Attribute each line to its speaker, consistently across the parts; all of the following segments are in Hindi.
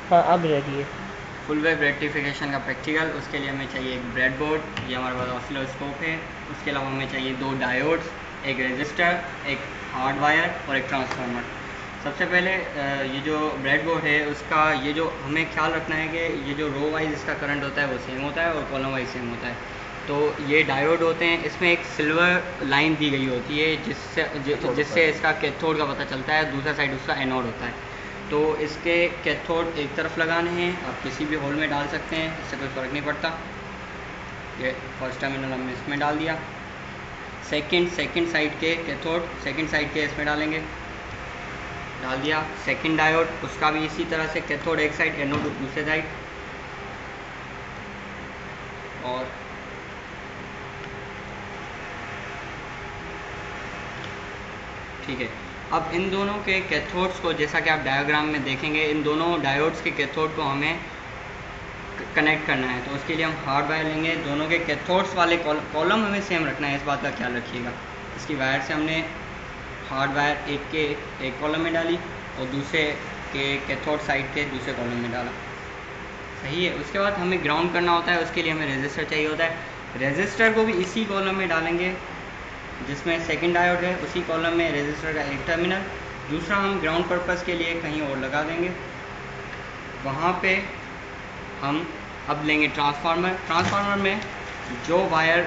Speaker 1: हाँ अब रेडी है।
Speaker 2: फुल वेव रेक्टिफिकेशन का प्रैक्टिकल, उसके लिए हमें चाहिए एक ब्रेडबोर्ड, ये हमारे पास ऑसिलोस्कोप है। उसके अलावा हमें चाहिए 2 डायोड्स, एक रेजिस्टर, एक हार्ड वायर और एक ट्रांसफार्मर। सबसे पहले ये जो ब्रेडबोर्ड है उसका ये जो हमें ख्याल रखना है कि ये जो रो वाइज इसका करंट होता है वो सेम होता है और कॉलम वाइज सेम होता है। तो ये डायोड होते हैं, इसमें एक सिल्वर लाइन दी गई होती है जिससे इसका कैथोड का पता चलता है, दूसरा साइड उसका एनोड होता है। तो इसके कैथोड एक तरफ लगाने हैं, आप किसी भी होल में डाल सकते हैं, इससे कोई फ़र्क नहीं पड़ता। ये फर्स्ट टर्मिनल हमने इसमें डाल दिया। सेकंड साइड के कैथोड सेकंड साइड के इसमें डालेंगे, डाल दिया। सेकंड डायोड उसका भी इसी तरह से कैथोड एक साइड, एनोड दूसरे साइड। और ठीक है, अब इन दोनों के कैथोड्स को जैसा कि आप डायग्राम में देखेंगे, इन दोनों डायोड्स के कैथोड को हमें कनेक्ट करना है। तो उसके लिए हम हार्ड वायर लेंगे, दोनों के कैथोड्स वाले कॉलम हमें सेम रखना है, इस बात का ख्याल रखिएगा। इसकी वायर से हमने हार्ड वायर एक कॉलम में डाली और दूसरे के कैथोड साइड के दूसरे कॉलम में डाला। सही है। उसके बाद हमें ग्राउंड करना होता है, उसके लिए हमें रेजिस्टर चाहिए होता है। रेजिस्टर को भी इसी कॉलम में डालेंगे जिसमें सेकंड डायोड है, उसी कॉलम में रेजिस्टर का एक टर्मिनल, दूसरा हम ग्राउंड पर्पस के लिए कहीं और लगा देंगे। वहाँ पे हम अब लेंगे ट्रांसफार्मर में जो वायर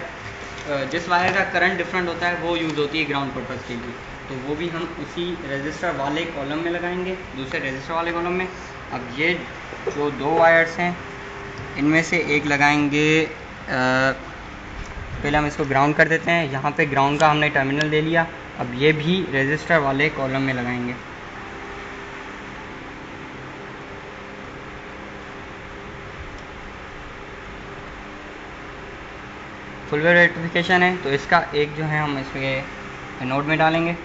Speaker 2: जिस वायर का करंट डिफरेंट होता है वो यूज़ होती है ग्राउंड पर्पस के लिए, तो वो भी हम उसी रेजिस्टर वाले कॉलम में लगाएंगे, दूसरे रेजिस्टर वाले कॉलम में। अब ये जो 2 वायर्स हैं इनमें से एक लगाएंगे, पहले हम इसको ग्राउंड कर देते हैं। यहाँ पे ग्राउंड का हमने टर्मिनल ले लिया, अब ये भी रेजिस्टर वाले कॉलम में लगाएंगे। फुल वेव रेक्टिफिकेशन है तो इसका एक जो है हम इसमें एनोड में डालेंगे,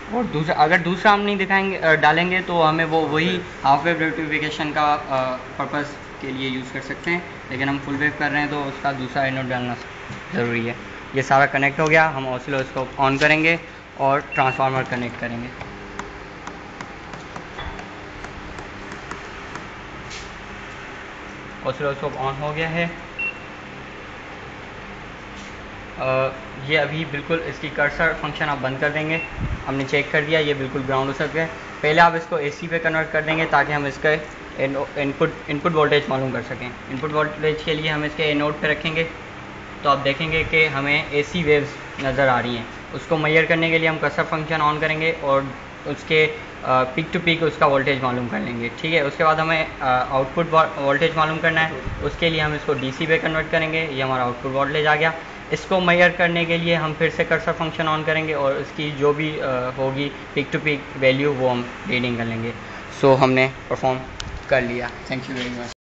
Speaker 2: और दूसरा अगर दूसरा हम नहीं दिखाएंगे डालेंगे तो हमें वही हाफ वेव रेक्टिफिकेशन का पर्पस के लिए यूज़ कर सकते हैं, लेकिन हम फुल वेव कर रहे हैं तो उसका दूसरा एनोड डालना ज़रूरी है। ये सारा कनेक्ट हो गया, हम ऑसिलोस्कोप ऑन करेंगे और ट्रांसफार्मर कनेक्ट करेंगे। ऑसिलोस्कोप ऑन हो गया है। ये अभी बिल्कुल इसकी कर्सर फंक्शन आप बंद कर देंगे, हमने चेक कर दिया ये बिल्कुल ग्राउंड हो सकता है। पहले आप इसको एसी पे कन्वर्ट कर देंगे ताकि हम इसका इनपुट वोल्टेज मालूम कर सकें। इनपुट वोल्टेज के लिए हम इसके एनोड पे रखेंगे, तो आप देखेंगे कि हमें एसी वेव्स नज़र आ रही हैं। उसको मेजर करने के लिए हम कर्सर फंक्शन ऑन करेंगे और उसके पिक टू पिक उसका वोल्टेज मालूम कर लेंगे। ठीक है, उसके बाद हमें आउटपुट वोल्टेज मालूम करना है, उसके लिए हम इसको डीसी पे कन्वर्ट करेंगे। ये हमारा आउटपुट वोल्टेज आ गया। इसको मेजर करने के लिए हम फिर से कर्सर फंक्शन ऑन करेंगे और उसकी जो भी होगी पिक टू पिक वैल्यू वो हम रीडिंग कर लेंगे। सो हमने परफॉर्म कर लिया। Thank you very much.